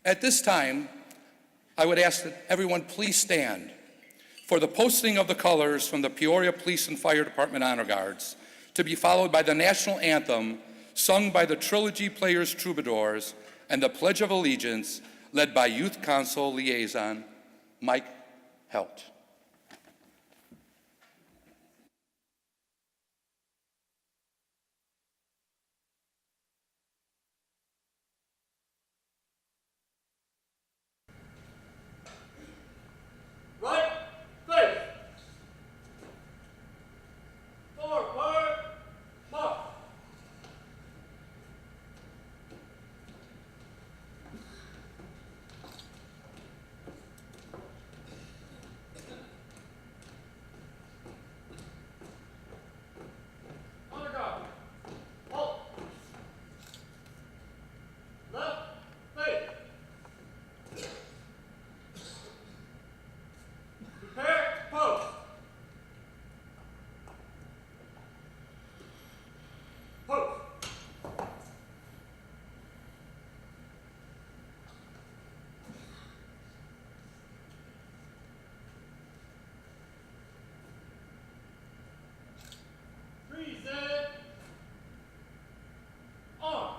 At this time, I would ask that everyone please stand for the posting of the colors from the Peoria Police and Fire Department Honor Guards, to be followed by the national anthem sung by the Trilogy Players Troubadours and the Pledge of Allegiance led by Youth Council Liaison Mike Helt. Right face. Forward march. Honor guard. Halt. Left face. Prepare to pose. Pose. Present. On.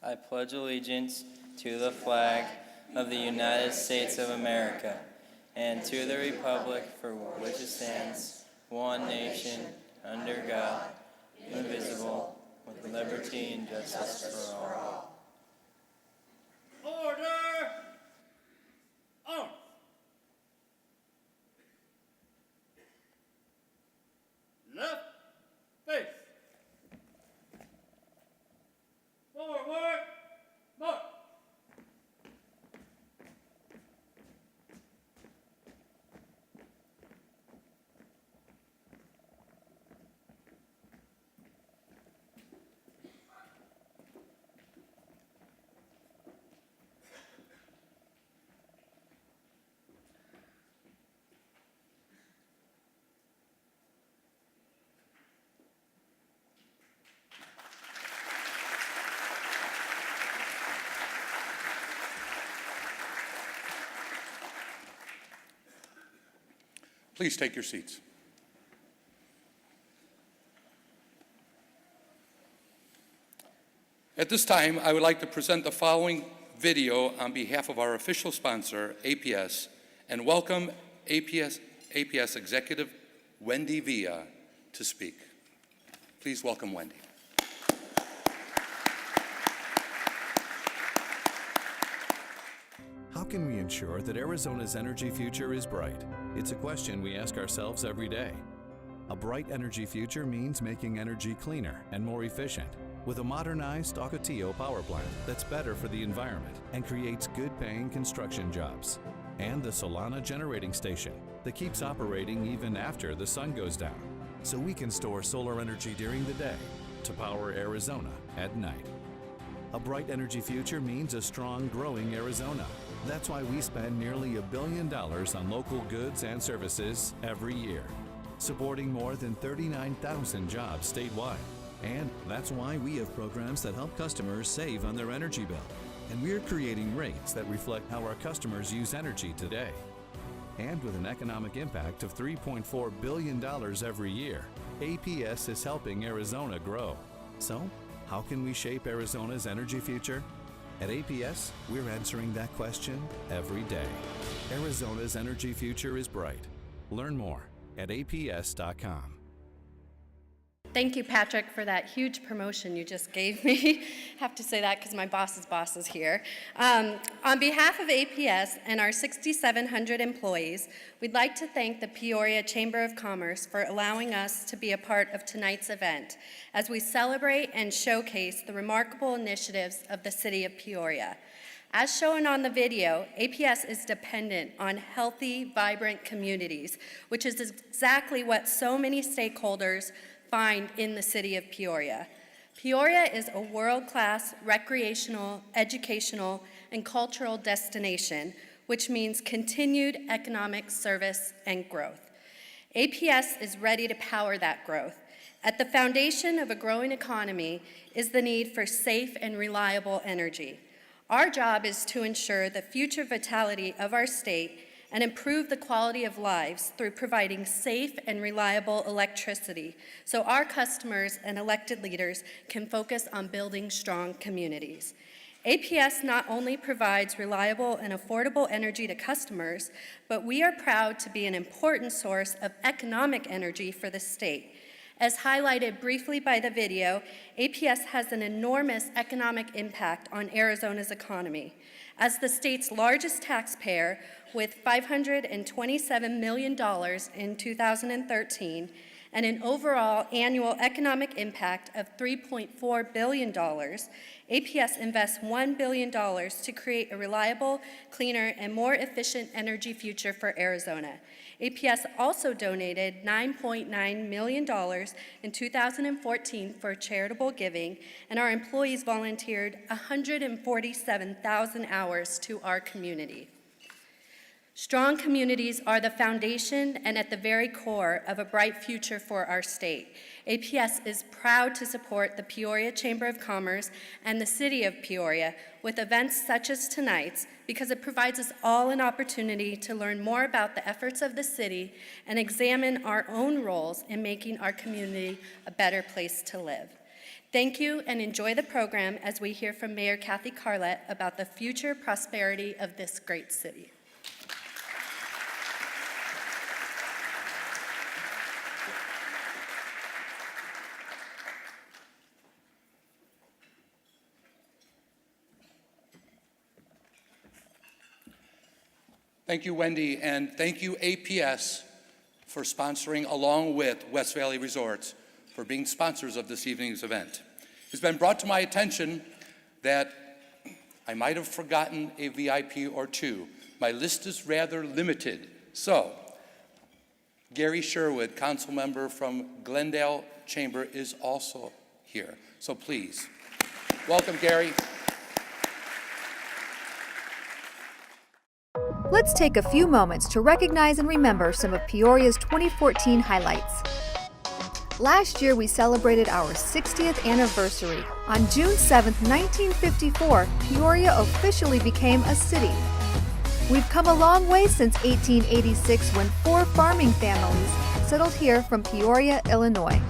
I pledge allegiance to the flag of the United States of America and to the republic for which it stands, one nation, under God, indivisible, with liberty and justice for all. Order. On. Left face. Forward march. Please take your seats. At this time, I would like to present the following video on behalf of our official sponsor, APS, and welcome APS Executive Wendy Villa to speak. Please welcome Wendy. How can we ensure that Arizona's energy future is bright? It's a question we ask ourselves every day. A bright energy future means making energy cleaner and more efficient, with a modernized Ocotillo power plant that's better for the environment and creates good-paying construction jobs. And the Solana generating station that keeps operating even after the sun goes down, so we can store solar energy during the day to power Arizona at night. A bright energy future means a strong, growing Arizona. That's why we spend nearly $1 billion on local goods and services every year, supporting more than 39,000 jobs statewide. And that's why we have programs that help customers save on their energy bill. And we're creating rates that reflect how our customers use energy today. And with an economic impact of $3.4 billion every year, APS is helping Arizona grow. So, how can we shape Arizona's energy future? At APS, we're answering that question every day. Arizona's energy future is bright. Learn more at aps.com. Thank you, Patrick, for that huge promotion you just gave me. Have to say that because my boss's boss is here. On behalf of APS and our 6,700 employees, we'd like to thank the Peoria Chamber of Commerce for allowing us to be a part of tonight's event as we celebrate and showcase the remarkable initiatives of the City of Peoria. As shown on the video, APS is dependent on healthy, vibrant communities, which is exactly what so many stakeholders find in the City of Peoria. Peoria is a world-class recreational, educational, and cultural destination, which means continued economic service and growth. APS is ready to power that growth. At the foundation of a growing economy is the need for safe and reliable energy. Our job is to ensure the future vitality of our state and improve the quality of lives through providing safe and reliable electricity so our customers and elected leaders can focus on building strong communities. APS not only provides reliable and affordable energy to customers, but we are proud to be an important source of economic energy for the state. As highlighted briefly by the video, APS has an enormous economic impact on Arizona's economy. As the state's largest taxpayer, with $527 million in 2013 and an overall annual economic impact of $3.4 billion, APS invests $1 billion to create a reliable, cleaner, and more efficient energy future for Arizona. APS also donated $9.9 million in 2014 for charitable giving, and our employees volunteered 147,000 hours to our community. Strong communities are the foundation and at the very core of a bright future for our state. APS is proud to support the Peoria Chamber of Commerce and the City of Peoria with events such as tonight's because it provides us all an opportunity to learn more about the efforts of the city and examine our own roles in making our community a better place to live. Thank you and enjoy the program as we hear from Mayor Kathy Carlett about the future prosperity of this great city. Thank you, Wendy, and thank you, APS, for sponsoring, along with West Valley Resorts, for being sponsors of this evening's event. It's been brought to my attention that I might have forgotten a VIP or two. My list is rather limited. So, Gary Sherwood, council member from Glendale Chamber, is also here. So please, welcome, Gary. Let's take a few moments to recognize and remember some of Peoria's 2014 highlights. Last year, we celebrated our 60th anniversary. On June 7, 1954, Peoria officially became a city. We've come a long way since 1886 when 4 farming families settled here from Peoria, Illinois.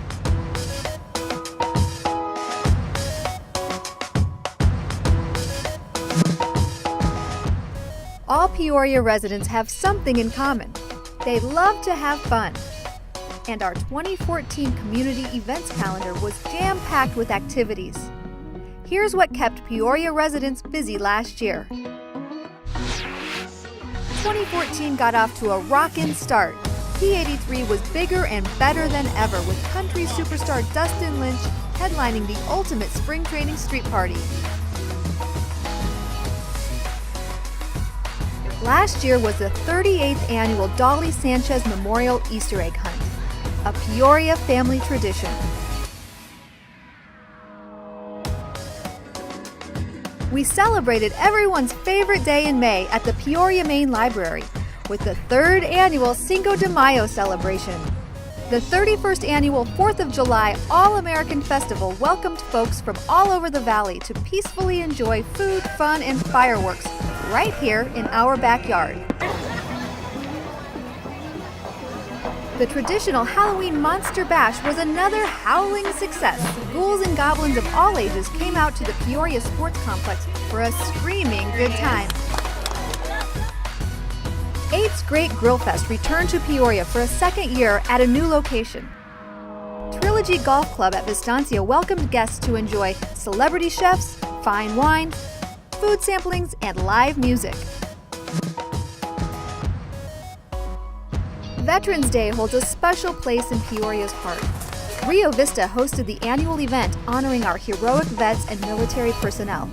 All Peoria residents have something in common. They love to have fun. And our 2014 community events calendar was jam-packed with activities. Here's what kept Peoria residents busy last year. 2014 got off to a rockin' start. P83 was bigger and better than ever, with country superstar Dustin Lynch headlining the ultimate spring training street party. Last year was the 38th annual Dolly Sanchez Memorial Easter Egg Hunt, a Peoria family tradition. We celebrated everyone's favorite day in May at the Peoria Main Library with the 3rd annual Cinco de Mayo celebration. The 31st annual 4th of July All-American Festival welcomed folks from all over the valley to peacefully enjoy food, fun, and fireworks right here in our backyard. The traditional Halloween Monster Bash was another howling success. Ghouls and goblins of all ages came out to the Peoria Sports Complex for a screaming good time. 8's Great Grill Fest returned to Peoria for a second year at a new location. Trilogy Golf Club at Vistancia welcomed guests to enjoy celebrity chefs, fine wine, food samplings, and live music. Veterans Day holds a special place in Peoria's heart. Rio Vista hosted the annual event honoring our heroic vets and military personnel.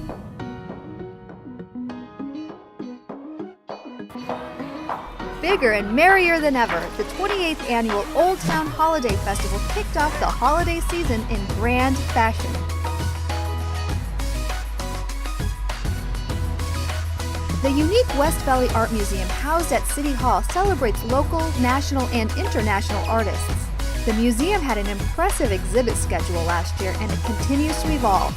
Bigger and merrier than ever, the 28th annual Old Town Holiday Festival kicked off the holiday season in grand fashion. The unique West Valley Art Museum housed at City Hall celebrates local, national, and international artists. The museum had an impressive exhibit schedule last year, and it continues to evolve.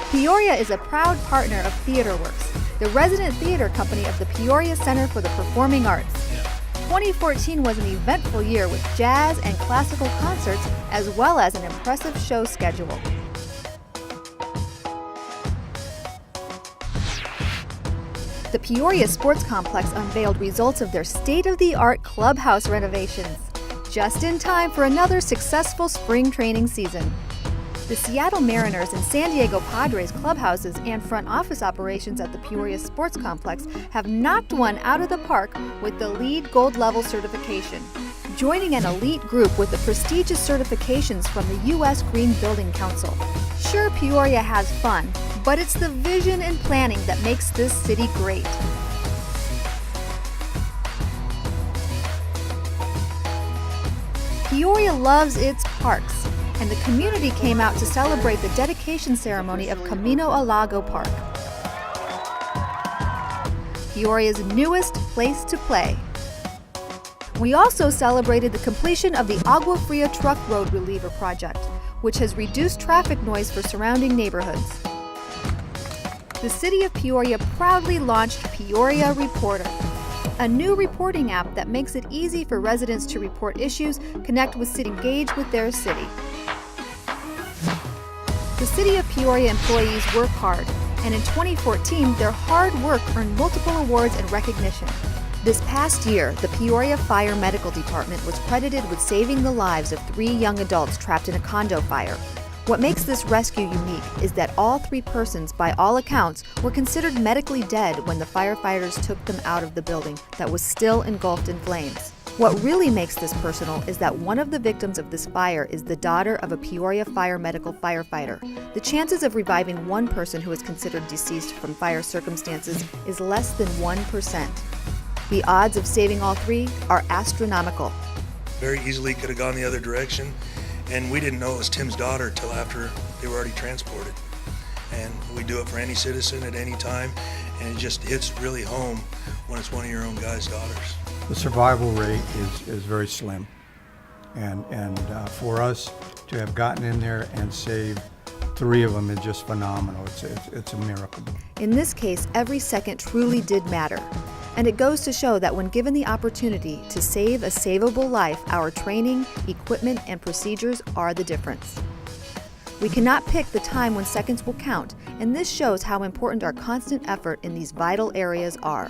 Peoria is a proud partner of TheaterWorks, the resident theater company of the Peoria Center for the Performing Arts. 2014 was an eventful year with jazz and classical concerts, as well as an impressive show schedule. The Peoria Sports Complex unveiled results of their state-of-the-art clubhouse renovations, just in time for another successful spring training season. The Seattle Mariners and San Diego Padres clubhouses and front office operations at the Peoria Sports Complex have knocked one out of the park with the LEED Gold Level certification, joining an elite group with the prestigious certifications from the U.S. Green Building Council. Sure, Peoria has fun, but it's the vision and planning that makes this city great. Peoria loves its parks, and the community came out to celebrate the dedication ceremony of Camino al Lago Park, Peoria's newest place to play. We also celebrated the completion of the Agua Fria Truck Road Reliever project, which has reduced traffic noise for surrounding neighborhoods. The City of Peoria proudly launched Peoria Reporter, a new reporting app that makes it easy for residents to report issues, connect with city, engage with their city. The City of Peoria employees work hard, and in 2014, their hard work earned multiple awards and recognition. This past year, the Peoria Fire Medical Department was credited with saving the lives of 3 young adults trapped in a condo fire. What makes this rescue unique is that all 3 persons, by all accounts, were considered medically dead when the firefighters took them out of the building that was still engulfed in flames. What really makes this personal is that one of the victims of this fire is the daughter of a Peoria Fire Medical firefighter. The chances of reviving one person who is considered deceased from fire circumstances is less than 1%. The odds of saving all 3 are astronomical. Very easily could have gone the other direction, and we didn't know it was Tim's daughter till after they were already transported. And we do it for any citizen at any time, and it just hits really home when it's one of your own guys' daughters. The survival rate is very slim, and for us to have gotten in there and saved 3 of them is just phenomenal. It's a miracle. In this case, every second truly did matter. And it goes to show that when given the opportunity to save a savable life, our training, equipment, and procedures are the difference. We cannot pick the time when seconds will count, and this shows how important our constant effort in these vital areas are.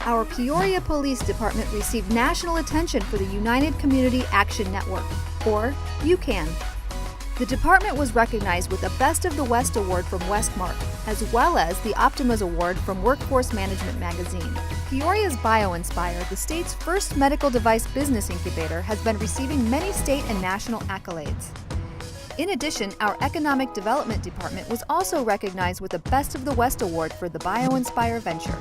Our Peoria Police Department received national attention for the United Community Action Network, or UCAN. The department was recognized with a Best of the West Award from Westmark, as well as the Optimas Award from Workforce Management magazine. Peoria's BioInspire, the state's first medical device business incubator, has been receiving many state and national accolades. In addition, our Economic Development Department was also recognized with a Best of the West Award for the BioInspire venture.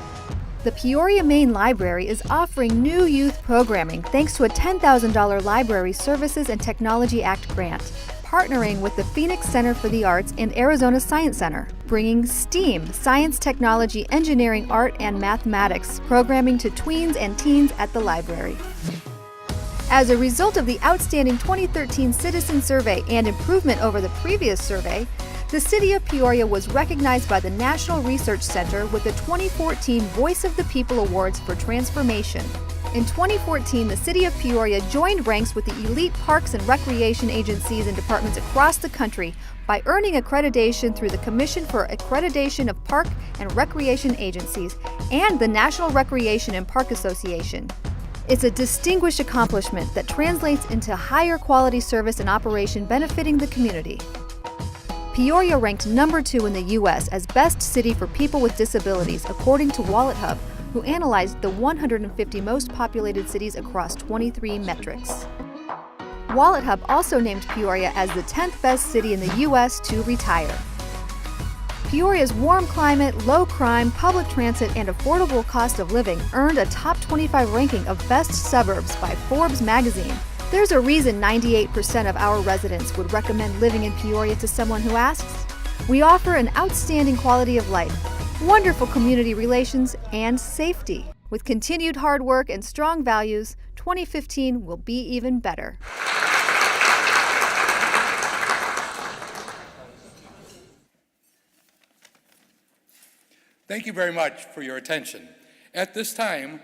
The Peoria Main Library is offering new youth programming thanks to a $10,000 Library Services and Technology Act grant. partnering with the Phoenix Center for the Arts and Arizona Science Center, bringing STEAM, science, technology, engineering, art, and mathematics programming to tweens and teens at the library. As a result of the outstanding 2013 Citizen Survey and improvement over the previous survey, the City of Peoria was recognized by the National Research Center with the 2014 Voice of the People Awards for Transformation. In 2014, the City of Peoria joined ranks with the elite parks and recreation agencies and departments across the country by earning accreditation through the Commission for Accreditation of Park and Recreation Agencies and the National Recreation and Park Association. It's a distinguished accomplishment that translates into higher quality service and operation benefiting the community. Peoria ranked number 2 in the U.S. as best city for people with disabilities, according to WalletHub, who analyzed the 150 most populated cities across 23 metrics. WalletHub also named Peoria as the 10th best city in the U.S. to retire. Peoria's warm climate, low crime, public transit, and affordable cost of living earned a top 25 ranking of best suburbs by Forbes magazine. There's a reason 98% of our residents would recommend living in Peoria to someone who asks. We offer an outstanding quality of life, wonderful community relations, and safety. With continued hard work and strong values, 2015 will be even better. Thank you very much for your attention. At this time,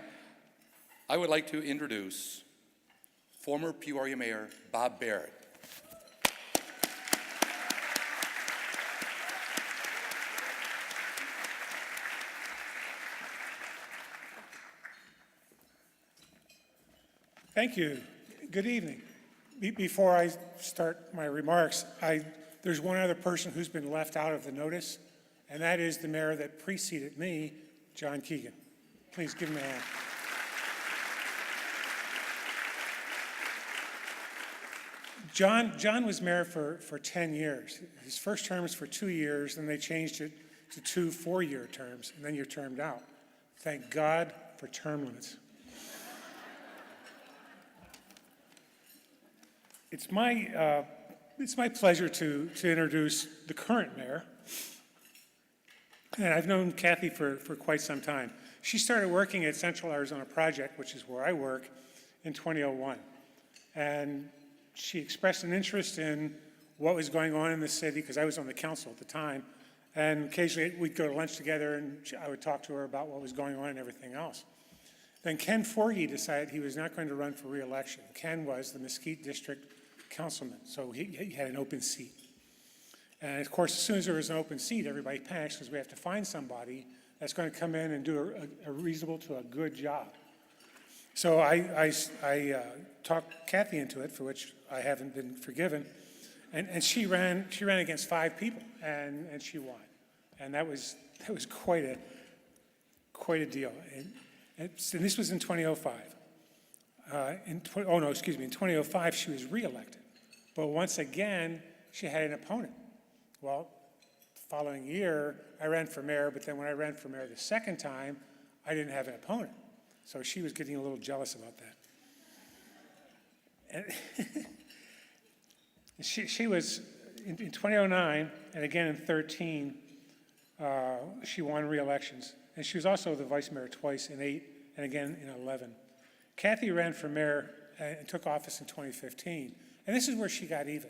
I would like to introduce former Peoria Mayor Bob Barrett. Thank you. Good evening. Before I start my remarks, there's one other person who's been left out of the notice, and that is the mayor that preceded me, John Keegan. Please give him a hand. John was mayor for 10 years. His first term was for 2 years, then they changed it to 2 4-year terms, and then you're termed out. Thank God for term limits. It's my pleasure to introduce the current mayor. And I've known Kathy for quite some time. She started working at Central Arizona Project, which is where I work, in 2001. And she expressed an interest in what was going on in the city, because I was on the council at the time. And occasionally we'd go to lunch together and I would talk to her about what was going on and everything else. Then Ken Forgey decided he was not going to run for re-election. Ken was the Mesquite District councilman, so he had an open seat. And of course, as soon as there was an open seat, everybody panics because we have to find somebody that's going to come in and do a reasonable to a good job. So I talked Kathy into it, for which I haven't been forgiven. And she ran against 5 people, and she won. And that was quite a deal. And this was in 2005. In 2005 she was reelected. But once again, she had an opponent. Well, the following year, I ran for mayor, but then when I ran for mayor the second time, I didn't have an opponent. So she was getting a little jealous about that. And she was, in 2009, and again in 2013, she won re-elections. And she was also the vice mayor twice in 2008 and again in 2011. Kathy ran for mayor and took office in 2015. And this is where she got even.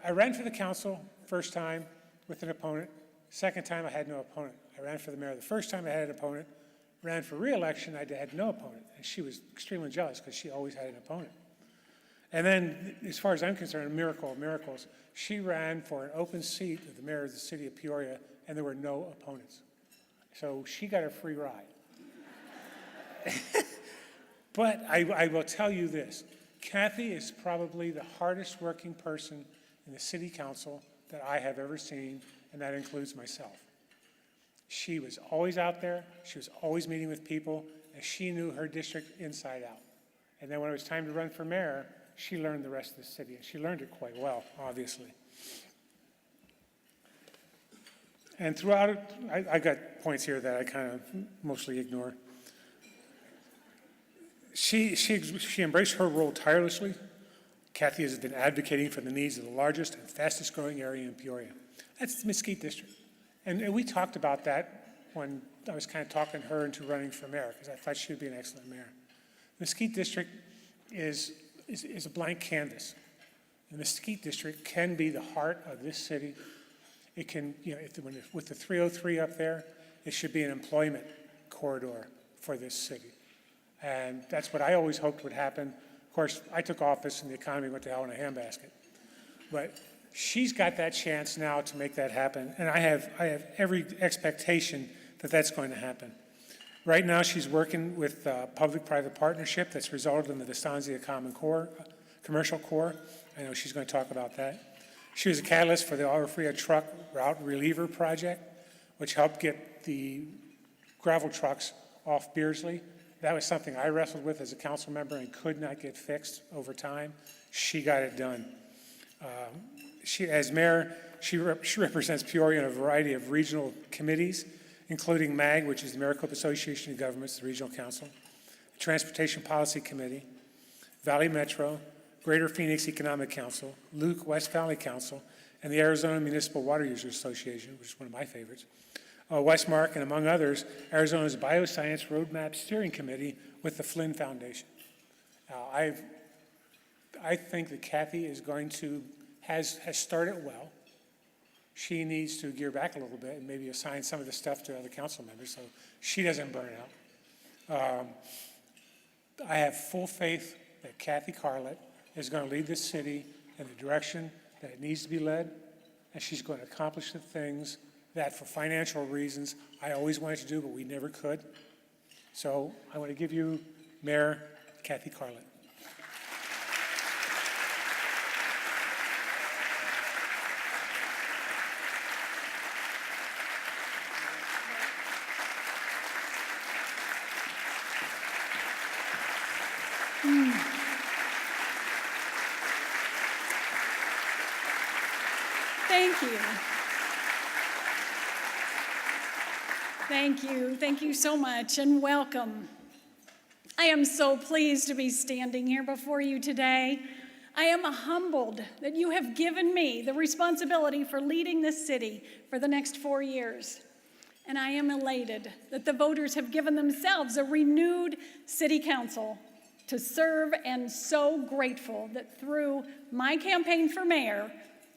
I ran for the council first time with an opponent. Second time I had no opponent. I ran for the mayor the first time I had an opponent. Ran for re-election, I had no opponent. And she was extremely jealous because she always had an opponent. And then, as far as I'm concerned, a miracle of miracles, she ran for an open seat of the mayor of the city of Peoria, and there were no opponents. So she got a free ride. But I will tell you this, Kathy is probably the hardest working person in the city council that I have ever seen, and that includes myself. She was always out there, she was always meeting with people, and she knew her district inside out. And then when it was time to run for mayor, she learned the rest of the city, and she learned it quite well, obviously. And throughout it, I got points here that I kind of mostly ignore. She embraced her role tirelessly. Kathy has been advocating for the needs of the largest and fastest growing area in Peoria. That's the Mesquite District. And we talked about that when I was kind of talking her into running for mayor, because I thought she would be an excellent mayor. Mesquite District is a blank canvas. The Mesquite District can be the heart of this city. It can, with the 303 up there, it should be an employment corridor for this city. And that's what I always hoped would happen. Of course, I took office and the economy went to hell in a handbasket. But she's got that chance now to make that happen, and I have every expectation that that's going to happen. Right now, she's working with a public-private partnership that's resulted in the Vistancia Common Core, Commercial Core. I know she's going to talk about that. She was a catalyst for the Agua Fria Truck Route Reliever Project, which helped get the gravel trucks off Beardsley. That was something I wrestled with as a council member and could not get fixed over time. She got it done. As mayor, she represents Peoria in a variety of regional committees, including MAG, which is the Maricopa Association of Governments, the Regional Council, the Transportation Policy Committee, Valley Metro, Greater Phoenix Economic Council, Luke West Valley Council, and the Arizona Municipal Water Users Association, which is one of my favorites. Westmark, and among others, Arizona's Bioscience Roadmap Steering Committee with the Flynn Foundation. Now, I think that Kathy is going to, has started well. She needs to gear back a little bit and maybe assign some of the stuff to other council members so she doesn't burn out. I have full faith that Kathy Carlett is going to lead this city in the direction that it needs to be led, and she's going to accomplish the things that for financial reasons I always wanted to do, but we never could. So I want to give you Mayor Kathy Carlett. Thank you. Thank you. Thank you so much, and welcome. I am so pleased to be standing here before you today. I am humbled that you have given me the responsibility for leading this city for the next 4 years. And I am elated that the voters have given themselves a renewed city council to serve, and so grateful that through my campaign for mayor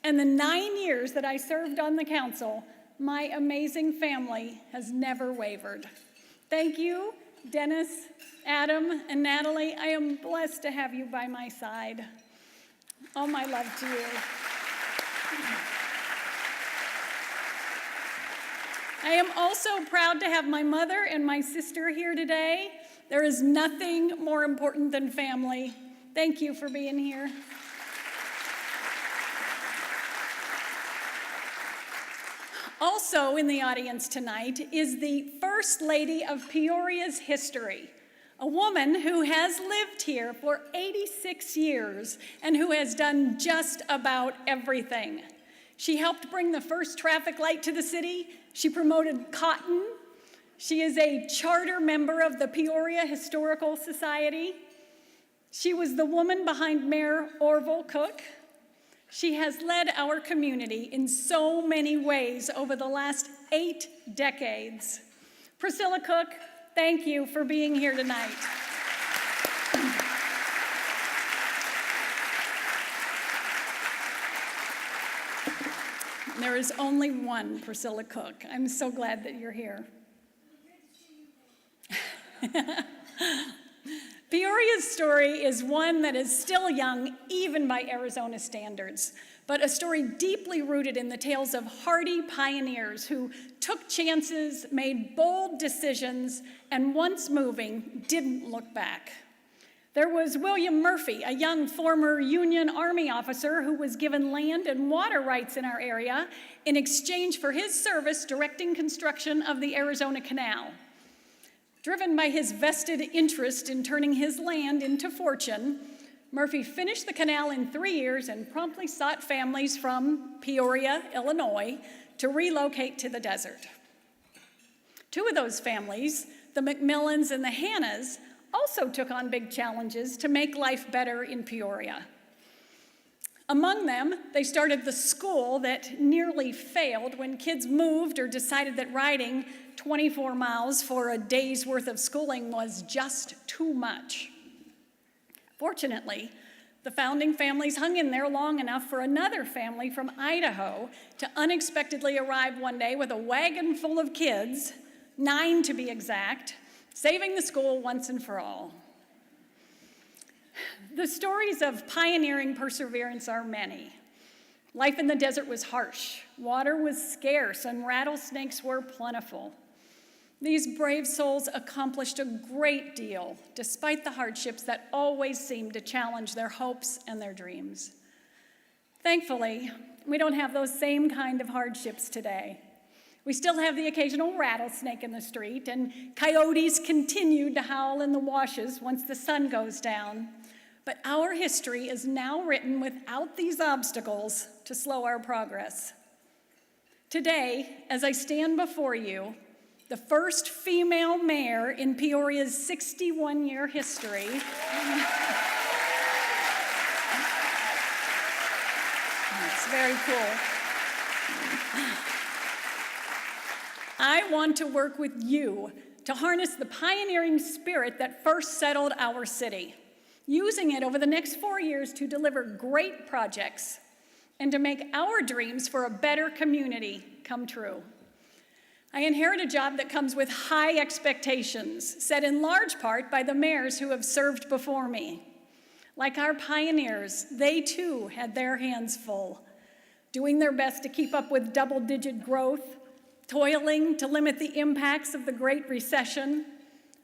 and the 9 years that I served on the council, my amazing family has never wavered. Thank you, Dennis, Adam, and Natalie. I am blessed to have you by my side. All my love to you. I am also proud to have my mother and my sister here today. There is nothing more important than family. Thank you for being here. Also in the audience tonight is the First Lady of Peoria's history, a woman who has lived here for 86 years and who has done just about everything. She helped bring the first traffic light to the city. She promoted cotton. She is a charter member of the Peoria Historical Society. She was the woman behind Mayor Orville Cook. She has led our community in so many ways over the last 8 decades. Priscilla Cook, thank you for being here tonight. There is only one Priscilla Cook. I'm so glad that you're here. Peoria's story is one that is still young, even by Arizona standards, but a story deeply rooted in the tales of hardy pioneers who took chances, made bold decisions, and once moving, didn't look back. There was William Murphy, a young former Union Army officer who was given land and water rights in our area in exchange for his service directing construction of the Arizona Canal. Driven by his vested interest in turning his land into fortune, Murphy finished the canal in 3 years and promptly sought families from Peoria, Illinois, to relocate to the desert. 2 of those families, the McMillans and the Hannas, also took on big challenges to make life better in Peoria. Among them, they started the school that nearly failed when kids moved or decided that riding 24 miles for a day's worth of schooling was just too much. Fortunately, the founding families hung in there long enough for another family from Idaho to unexpectedly arrive one day with a wagon full of kids, 9 to be exact, saving the school once and for all. The stories of pioneering perseverance are many. Life in the desert was harsh, water was scarce, and rattlesnakes were plentiful. These brave souls accomplished a great deal, despite the hardships that always seemed to challenge their hopes and their dreams. Thankfully, we don't have those same kind of hardships today. We still have the occasional rattlesnake in the street, and coyotes continue to howl in the washes once the sun goes down. But our history is now written without these obstacles to slow our progress. Today, as I stand before you, the first female mayor in Peoria's 61-year history, that's very cool. I want to work with you to harness the pioneering spirit that first settled our city, using it over the next 4 years to deliver great projects and to make our dreams for a better community come true. I inherit a job that comes with high expectations, set in large part by the mayors who have served before me. Like our pioneers, they too had their hands full, doing their best to keep up with double-digit growth, toiling to limit the impacts of the Great Recession,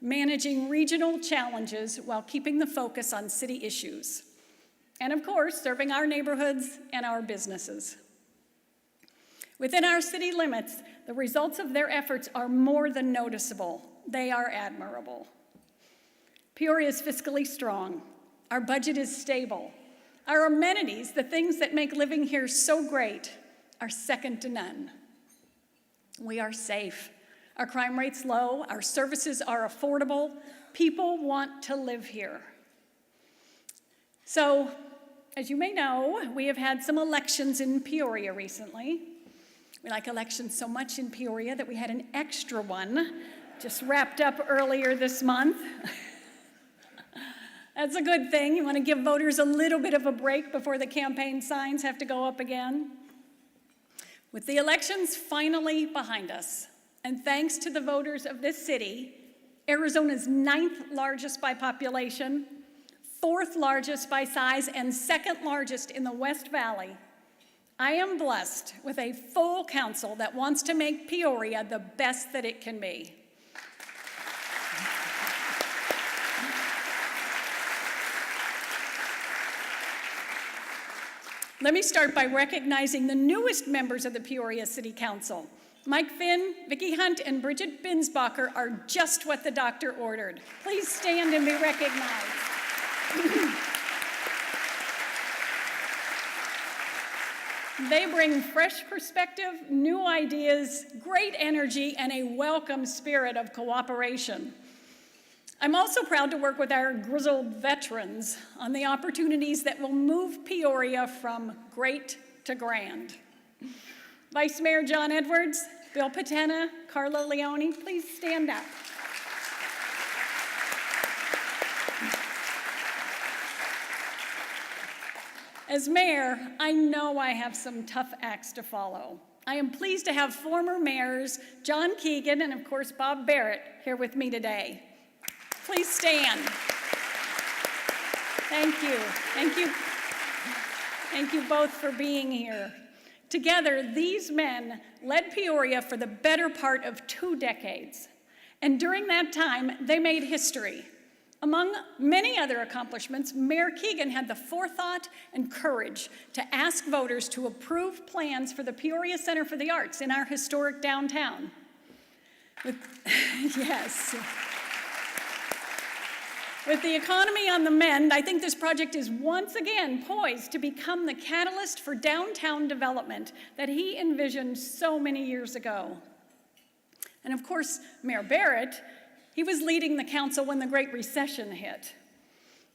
managing regional challenges while keeping the focus on city issues, and of course, serving our neighborhoods and our businesses. Within our city limits, the results of their efforts are more than noticeable. They are admirable. Peoria is fiscally strong. Our budget is stable. Our amenities, the things that make living here so great, are second to none. We are safe. Our crime rate's low. Our services are affordable. People want to live here. So, as you may know, we have had some elections in Peoria recently. We like elections so much in Peoria that we had an extra one just wrapped up earlier this month. That's a good thing. You want to give voters a little bit of a break before the campaign signs have to go up again. With the elections finally behind us, and thanks to the voters of this city, Arizona's 9th largest by population, 4th largest by size, and 2nd largest in the West Valley, I am blessed with a full council that wants to make Peoria the best that it can be. Let me start by recognizing the newest members of the Peoria City Council. Mike Finn, Vicki Hunt, and Bridget Binsbacher are just what the doctor ordered. Please stand and be recognized. They bring fresh perspective, new ideas, great energy, and a welcome spirit of cooperation. I'm also proud to work with our grizzled veterans on the opportunities that will move Peoria from great to grand. Vice Mayor John Edwards, Bill Patena, Carla Leone, please stand up. As mayor, I know I have some tough acts to follow. I am pleased to have former mayors John Keegan and, of course, Bob Barrett here with me today. Please stand. Thank you. Thank you. Thank you both for being here. Together, these men led Peoria for the better part of 2 decades. And during that time, they made history. Among many other accomplishments, Mayor Keegan had the forethought and courage to ask voters to approve plans for the Peoria Center for the Arts in our historic downtown. Yes. With the economy on the mend, I think this project is once again poised to become the catalyst for downtown development that he envisioned so many years ago. And of course, Mayor Barrett, he was leading the council when the Great Recession hit.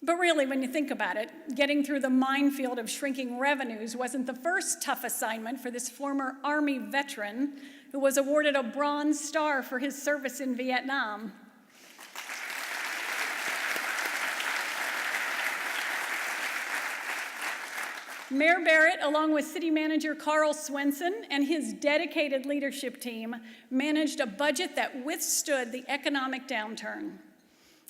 But really, when you think about it, getting through the minefield of shrinking revenues wasn't the first tough assignment for this former Army veteran who was awarded a Bronze Star for his service in Vietnam. Mayor Barrett, along with City Manager Carl Swenson and his dedicated leadership team, managed a budget that withstood the economic downturn.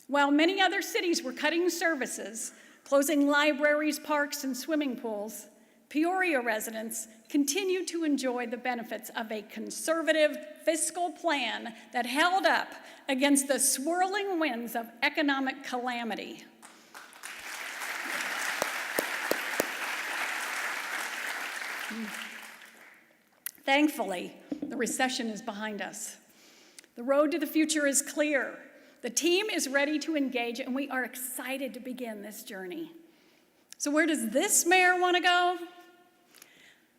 While many other cities were cutting services, closing libraries, parks, and swimming pools, Peoria residents continued to enjoy the benefits of a conservative fiscal plan that held up against the swirling winds of economic calamity. Thankfully, the recession is behind us. The road to the future is clear. The team is ready to engage, and we are excited to begin this journey. So where does this mayor want to go?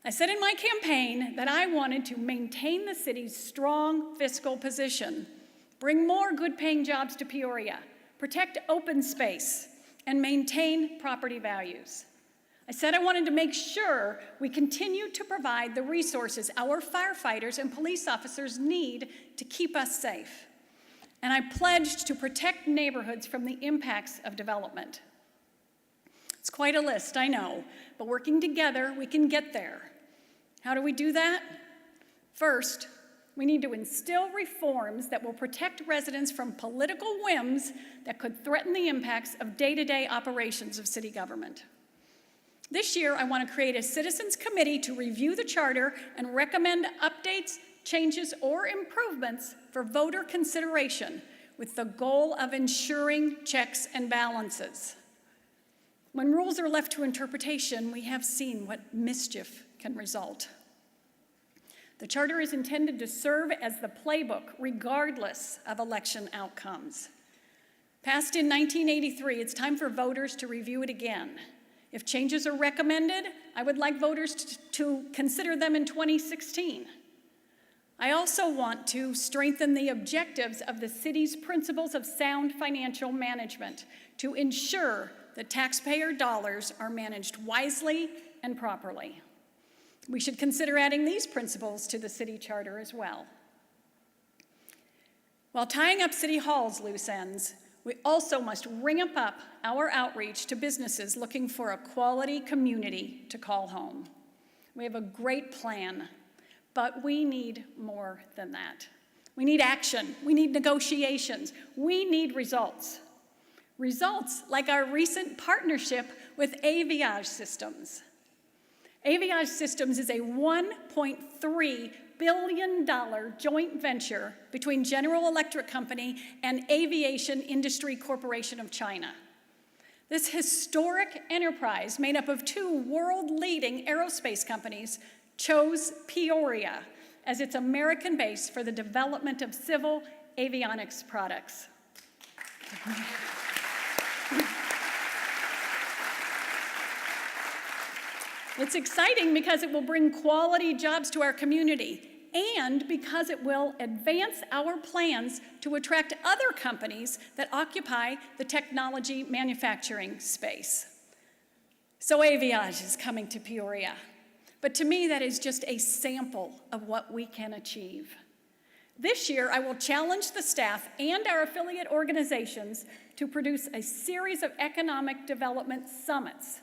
I said in my campaign that I wanted to maintain the city's strong fiscal position, bring more good-paying jobs to Peoria, protect open space, and maintain property values. I said I wanted to make sure we continue to provide the resources our firefighters and police officers need to keep us safe. And I pledged to protect neighborhoods from the impacts of development. It's quite a list, I know, but working together, we can get there. How do we do that? First, we need to instill reforms that will protect residents from political whims that could threaten the impacts of day-to-day operations of city government. This year, I want to create a citizens committee to review the charter and recommend updates, changes, or improvements for voter consideration with the goal of ensuring checks and balances. When rules are left to interpretation, we have seen what mischief can result. The charter is intended to serve as the playbook regardless of election outcomes. Passed in 1983, it's time for voters to review it again. If changes are recommended, I would like voters to consider them in 2016. I also want to strengthen the objectives of the city's principles of sound financial management to ensure that taxpayer dollars are managed wisely and properly. We should consider adding these principles to the city charter as well. While tying up City Hall's loose ends, we also must ramp up our outreach to businesses looking for a quality community to call home. We have a great plan, but we need more than that. We need action. We need negotiations. We need results. Results like our recent partnership with Aviage Systems. Aviage Systems is a $1.3 billion joint venture between General Electric Company and Aviation Industry Corporation of China. This historic enterprise, made up of two world-leading aerospace companies, chose Peoria as its American base for the development of civil avionics products. It's exciting because it will bring quality jobs to our community and because it will advance our plans to attract other companies that occupy the technology manufacturing space. So Aviage is coming to Peoria, but to me that is just a sample of what we can achieve. This year, I will challenge the staff and our affiliate organizations to produce a series of economic development summits,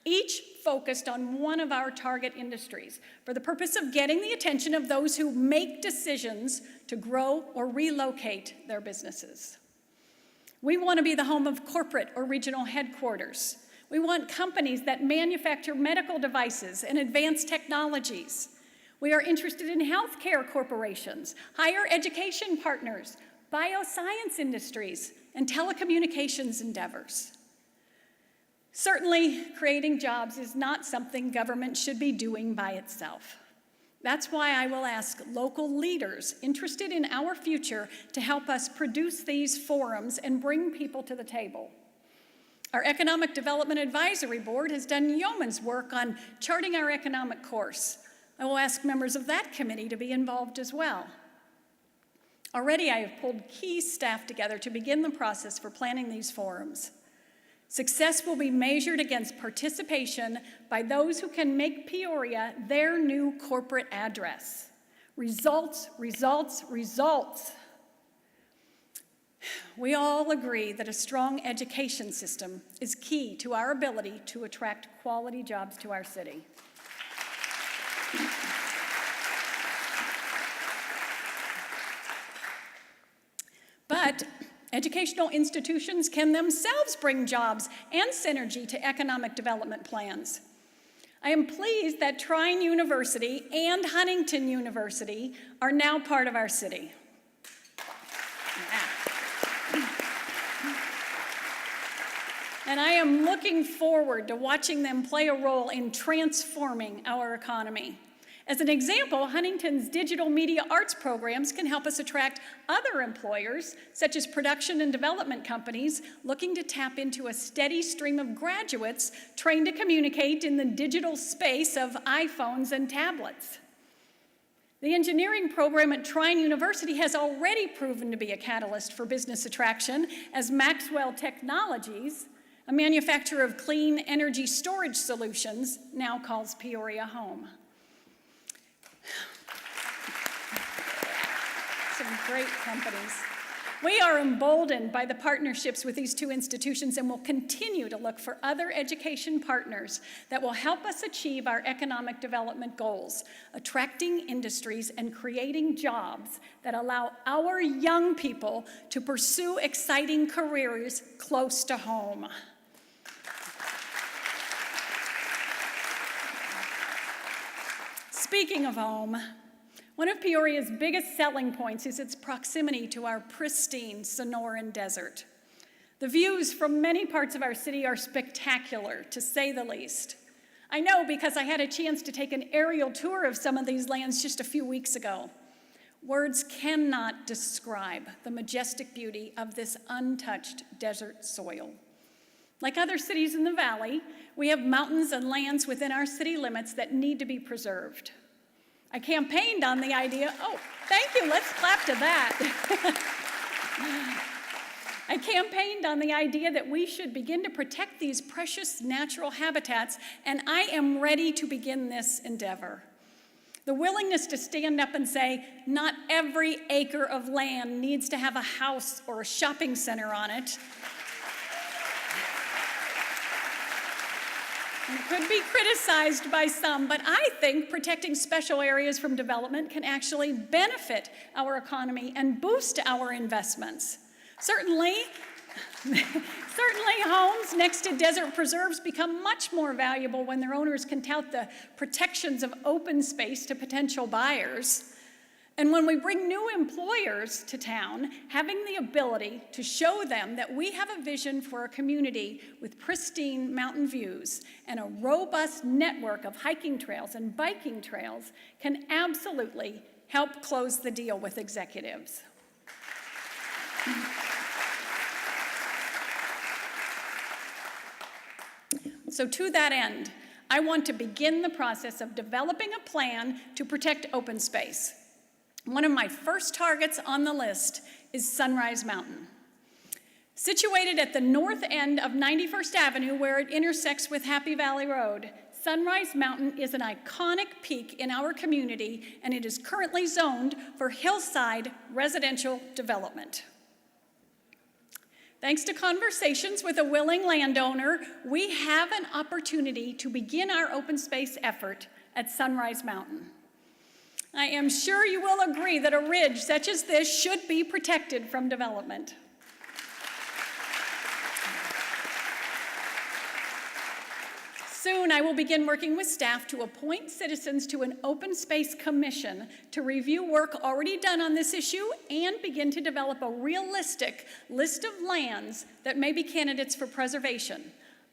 each focused on one of our target industries for the purpose of getting the attention of those who make decisions to grow or relocate their businesses. We want to be the home of corporate or regional headquarters. We want companies that manufacture medical devices and advanced technologies. We are interested in healthcare corporations, higher education partners, bioscience industries, and telecommunications endeavors. Certainly, creating jobs is not something government should be doing by itself. That's why I will ask local leaders interested in our future to help us produce these forums and bring people to the table. Our Economic Development Advisory Board has done yeoman's work on charting our economic course. I will ask members of that committee to be involved as well. Already I have pulled key staff together to begin the process for planning these forums. Success will be measured against participation by those who can make Peoria their new corporate address. Results, results, results. We all agree that a strong education system is key to our ability to attract quality jobs to our city. But educational institutions can themselves bring jobs and synergy to economic development plans. I am pleased that Trine University and Huntington University are now part of our city. And I am looking forward to watching them play a role in transforming our economy. As an example, Huntington's digital media arts programs can help us attract other employers, such as production and development companies, looking to tap into a steady stream of graduates trained to communicate in the digital space of iPhones and tablets. The engineering program at Trine University has already proven to be a catalyst for business attraction, as Maxwell Technologies, a manufacturer of clean energy storage solutions, now calls Peoria home. Some great companies. We are emboldened by the partnerships with these two institutions and will continue to look for other education partners that will help us achieve our economic development goals, attracting industries and creating jobs that allow our young people to pursue exciting careers close to home. Speaking of home, one of Peoria's biggest selling points is its proximity to our pristine Sonoran Desert. The views from many parts of our city are spectacular, to say the least. I know because I had a chance to take an aerial tour of some of these lands just a few weeks ago. Words cannot describe the majestic beauty of this untouched desert soil. Like other cities in the valley, we have mountains and lands within our city limits that need to be preserved. I campaigned on the idea, oh, thank you, let's clap to that. I campaigned on the idea that we should begin to protect these precious natural habitats, and I am ready to begin this endeavor. The willingness to stand up and say, not every acre of land needs to have a house or a shopping center on it. It could be criticized by some, but I think protecting special areas from development can actually benefit our economy and boost our investments. Certainly, homes next to desert preserves become much more valuable when their owners can tout the protections of open space to potential buyers. And when we bring new employers to town, having the ability to show them that we have a vision for a community with pristine mountain views and a robust network of hiking trails and biking trails can absolutely help close the deal with executives. So to that end, I want to begin the process of developing a plan to protect open space. One of my first targets on the list is Sunrise Mountain. Situated at the north end of 91st Avenue, where it intersects with Happy Valley Road, Sunrise Mountain is an iconic peak in our community, and it is currently zoned for hillside residential development. Thanks to conversations with a willing landowner, we have an opportunity to begin our open space effort at Sunrise Mountain. I am sure you will agree that a ridge such as this should be protected from development. Soon, I will begin working with staff to appoint citizens to an open space commission to review work already done on this issue and begin to develop a realistic list of lands that may be candidates for preservation,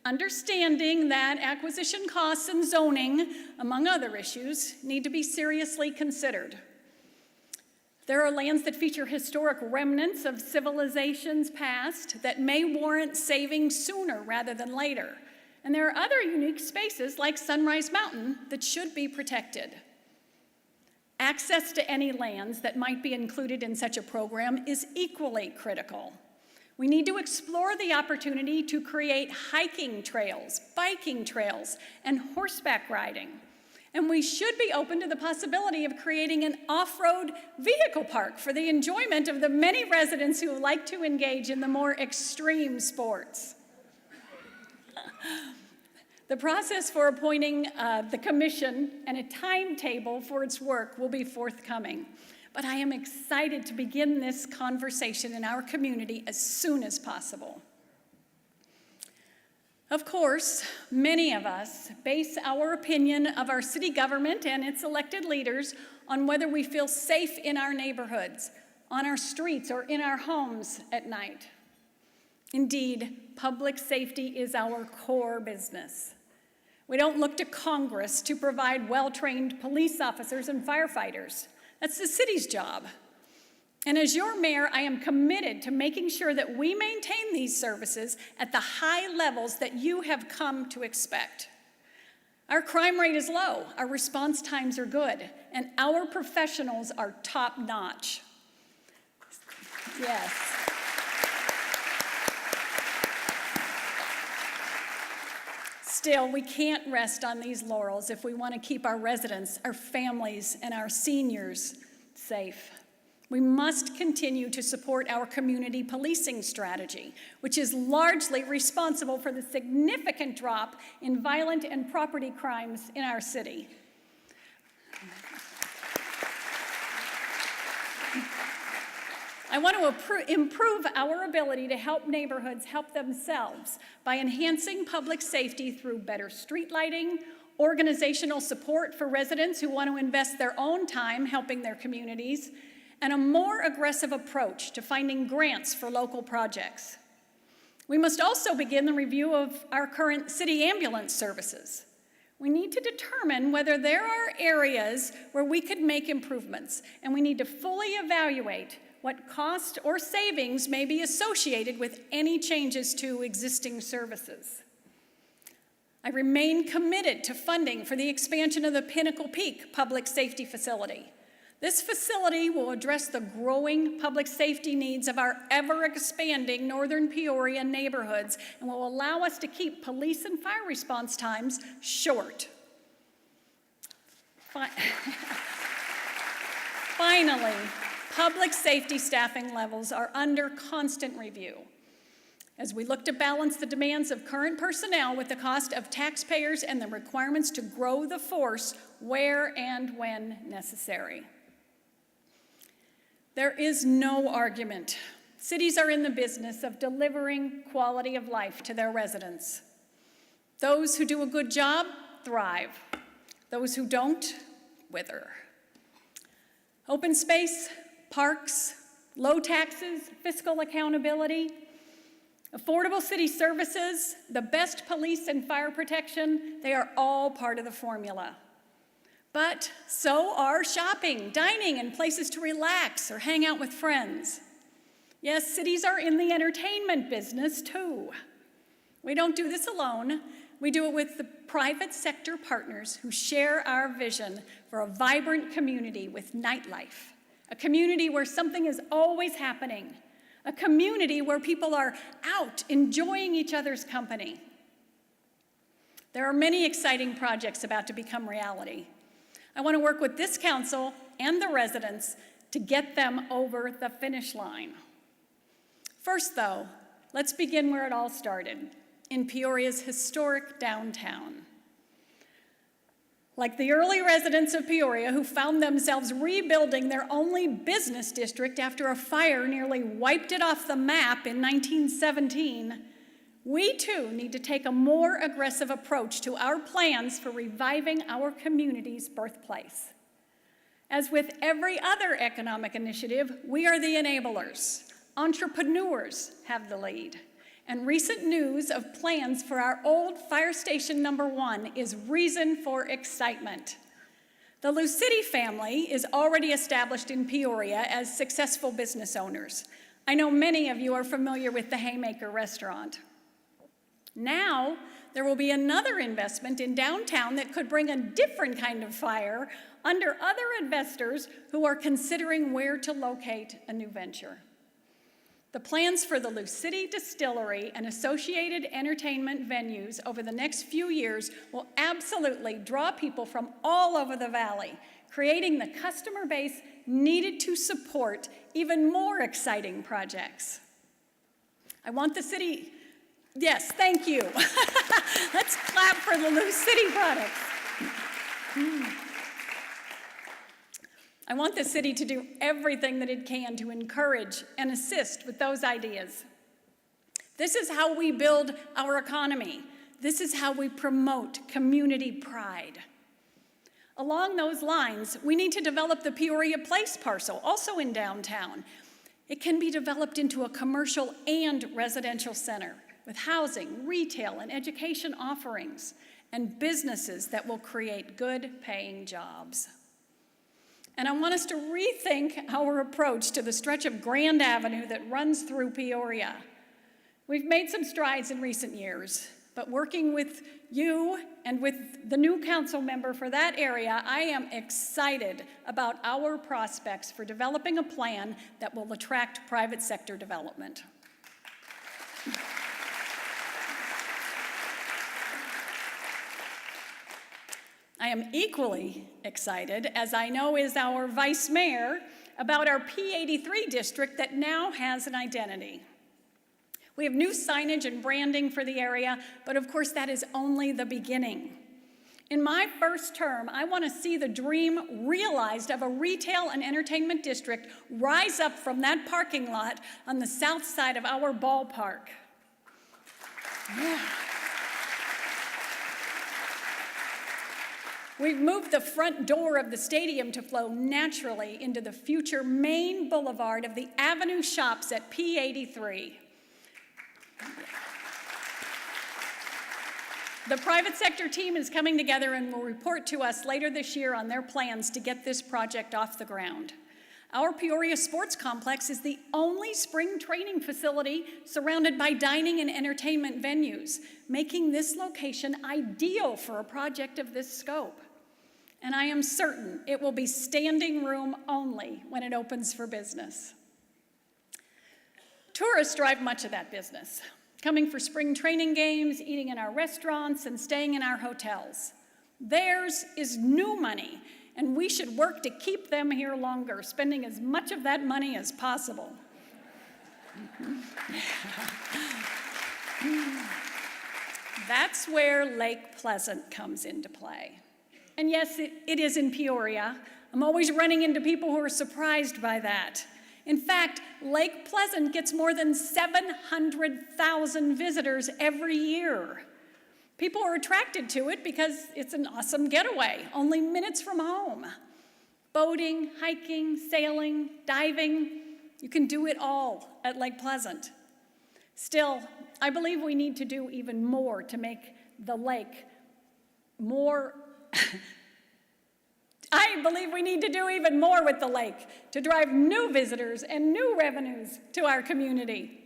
understanding that acquisition costs and zoning, among other issues, need to be seriously considered. There are lands that feature historic remnants of civilizations past that may warrant saving sooner rather than later. And there are other unique spaces like Sunrise Mountain that should be protected. Access to any lands that might be included in such a program is equally critical. We need to explore the opportunity to create hiking trails, biking trails, and horseback riding. And we should be open to the possibility of creating an off-road vehicle park for the enjoyment of the many residents who like to engage in the more extreme sports. The process for appointing the commission and a timetable for its work will be forthcoming. But I am excited to begin this conversation in our community as soon as possible. Of course, many of us base our opinion of our city government and its elected leaders on whether we feel safe in our neighborhoods, on our streets, or in our homes at night. Indeed, public safety is our core business. We don't look to Congress to provide well-trained police officers and firefighters. That's the city's job. And as your mayor, I am committed to making sure that we maintain these services at the high levels that you have come to expect. Our crime rate is low, our response times are good, and our professionals are top-notch. Yes. Still, we can't rest on these laurels if we want to keep our residents, our families, and our seniors safe. We must continue to support our community policing strategy, which is largely responsible for the significant drop in violent and property crimes in our city. I want to improve our ability to help neighborhoods help themselves by enhancing public safety through better street lighting, organizational support for residents who want to invest their own time helping their communities, and a more aggressive approach to finding grants for local projects. We must also begin the review of our current city ambulance services. We need to determine whether there are areas where we could make improvements, and we need to fully evaluate what cost or savings may be associated with any changes to existing services. I remain committed to funding for the expansion of the Pinnacle Peak Public Safety Facility. This facility will address the growing public safety needs of our ever-expanding northern Peoria neighborhoods and will allow us to keep police and fire response times short. Finally, public safety staffing levels are under constant review as we look to balance the demands of current personnel with the cost of taxpayers and the requirements to grow the force where and when necessary. There is no argument. Cities are in the business of delivering quality of life to their residents. Those who do a good job thrive. Those who don't wither. Open space, parks, low taxes, fiscal accountability, affordable city services, the best police and fire protection, they are all part of the formula. But so are shopping, dining, and places to relax or hang out with friends. Yes, cities are in the entertainment business too. We don't do this alone. We do it with the private sector partners who share our vision for a vibrant community with nightlife, a community where something is always happening, a community where people are out enjoying each other's company. There are many exciting projects about to become reality. I want to work with this council and the residents to get them over the finish line. First, though, let's begin where it all started, in Peoria's historic downtown. Like the early residents of Peoria who found themselves rebuilding their only business district after a fire nearly wiped it off the map in 1917, we too need to take a more aggressive approach to our plans for reviving our community's birthplace. As with every other economic initiative, we are the enablers. Entrepreneurs have the lead. And recent news of plans for our old Fire Station number 1 is reason for excitement. The Lucidi family is already established in Peoria as successful business owners. I know many of you are familiar with the Haymaker restaurant. Now, there will be another investment in downtown that could bring a different kind of fire under other investors who are considering where to locate a new venture. The plans for the Lucity Distillery and associated entertainment venues over the next few years will absolutely draw people from all over the valley, creating the customer base needed to support even more exciting projects. I want the city, yes, thank you. Let's clap for the Lucity products. I want the city to do everything that it can to encourage and assist with those ideas. This is how we build our economy. This is how we promote community pride. Along those lines, we need to develop the Peoria Place parcel, also in downtown. It can be developed into a commercial and residential center with housing, retail, and education offerings, and businesses that will create good-paying jobs. And I want us to rethink our approach to the stretch of Grand Avenue that runs through Peoria. We've made some strides in recent years, but working with you and with the new council member for that area, I am excited about our prospects for developing a plan that will attract private sector development. I am equally excited, as I know is our vice mayor, about our P83 district that now has an identity. We have new signage and branding for the area, but of course that is only the beginning. In my first term, I want to see the dream realized of a retail and entertainment district rise up from that parking lot on the south side of our ballpark. Yeah. We've moved the front door of the stadium to flow naturally into the future main boulevard of the Avenue Shops at P83. The private sector team is coming together and will report to us later this year on their plans to get this project off the ground. Our Peoria Sports Complex is the only spring training facility surrounded by dining and entertainment venues, making this location ideal for a project of this scope. And I am certain it will be standing room only when it opens for business. Tourists drive much of that business, coming for spring training games, eating in our restaurants, and staying in our hotels. Theirs is new money, and we should work to keep them here longer, spending as much of that money as possible. That's where Lake Pleasant comes into play. And yes, it is in Peoria. I'm always running into people who are surprised by that. In fact, Lake Pleasant gets more than 700,000 visitors every year. People are attracted to it because it's an awesome getaway, only minutes from home. Boating, hiking, sailing, diving, you can do it all at Lake Pleasant. Still, I believe we need to do even more to make the lake more I believe we need to do even more with the lake to drive new visitors and new revenues to our community.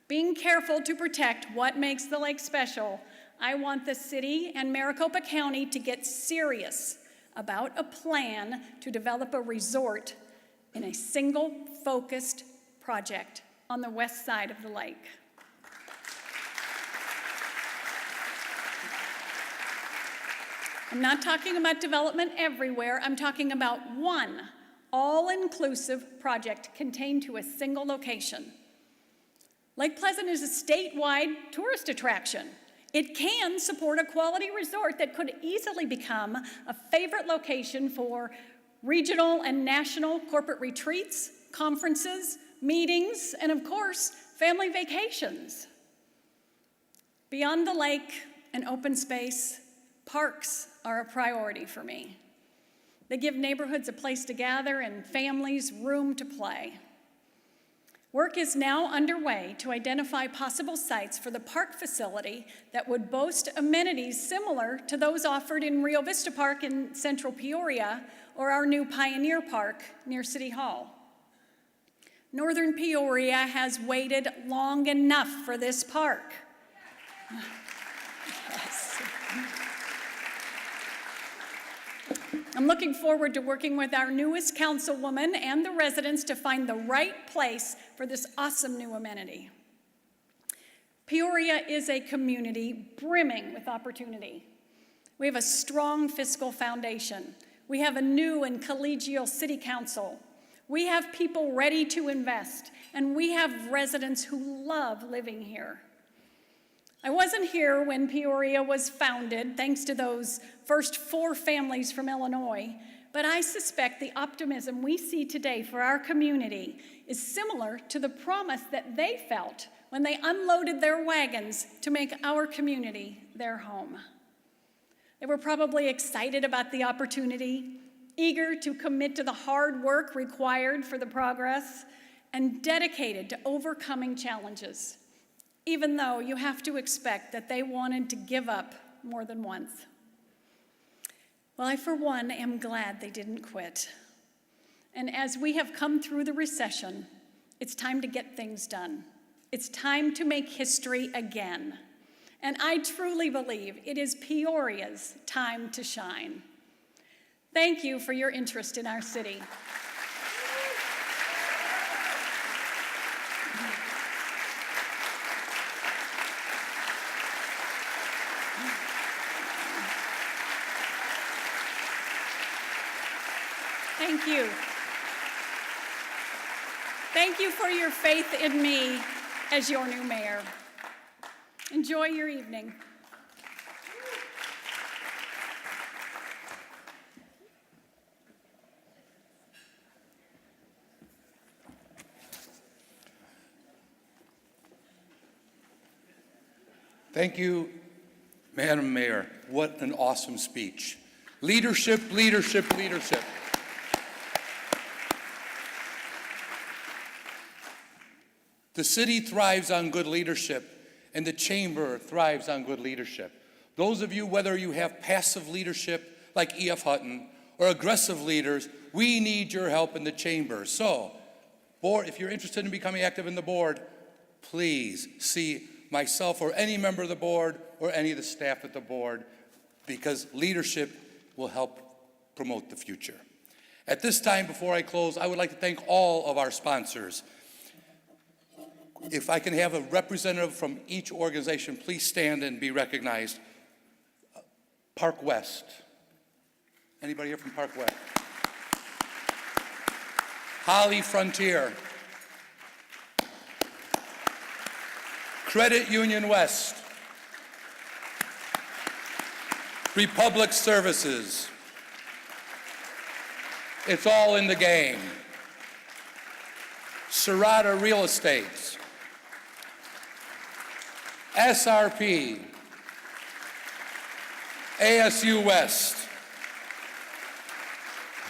Being careful to protect what makes the lake special, I want the city and Maricopa County to get serious about a plan to develop a resort in a single focused project on the west side of the lake. I'm not talking about development everywhere. I'm talking about one all-inclusive project contained to a single location. Lake Pleasant is a statewide tourist attraction. It can support a quality resort that could easily become a favorite location for regional and national corporate retreats, conferences, meetings, and of course, family vacations. Beyond the lake and open space, parks are a priority for me. They give neighborhoods a place to gather and families room to play. Work is now underway to identify possible sites for the park facility that would boast amenities similar to those offered in Rio Vista Park in central Peoria or our new Pioneer Park near City Hall. Northern Peoria has waited long enough for this park. Yes. I'm looking forward to working with our newest councilwoman and the residents to find the right place for this awesome new amenity. Peoria is a community brimming with opportunity. We have a strong fiscal foundation. We have a new and collegial city council. We have people ready to invest, and we have residents who love living here. I wasn't here when Peoria was founded, thanks to those first 4 families from Illinois, but I suspect the optimism we see today for our community is similar to the promise that they felt when they unloaded their wagons to make our community their home. They were probably excited about the opportunity, eager to commit to the hard work required for the progress, and dedicated to overcoming challenges, even though you have to expect that they wanted to give up more than once. Well, I, for one, am glad they didn't quit. And as we have come through the recession, it's time to get things done. It's time to make history again. And I truly believe it is Peoria's time to shine. Thank you for your interest in our city. Thank you. Thank you for your faith in me as your new mayor. Enjoy your evening. Thank you, Madam Mayor. What an awesome speech. Leadership, leadership, leadership. The city thrives on good leadership, and the chamber thrives on good leadership. Those of you, whether you have passive leadership like E.F. Hutton or aggressive leaders, we need your help in the chamber. So, board, if you're interested in becoming active in the board, please see myself or any member of the board or any of the staff at the board, because leadership will help promote the future. At this time, before I close, I would like to thank all of our sponsors. If I can have a representative from each organization, please stand and be recognized. Park West. Anybody here from Park West? Holly Frontier. Credit Union West. Republic Services. It's all in the game. Serrata Real Estate. SRP, ASU West,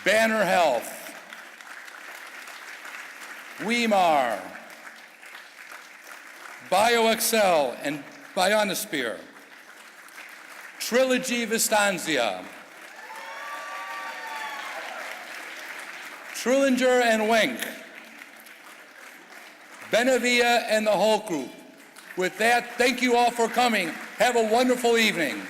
Banner Health, Weimar, BioXcel and Bionosphere, Trilogy Vistanzia, Trillinger and Wenck, Benavia and the Whole Group. With that, thank you all for coming. Have a wonderful evening.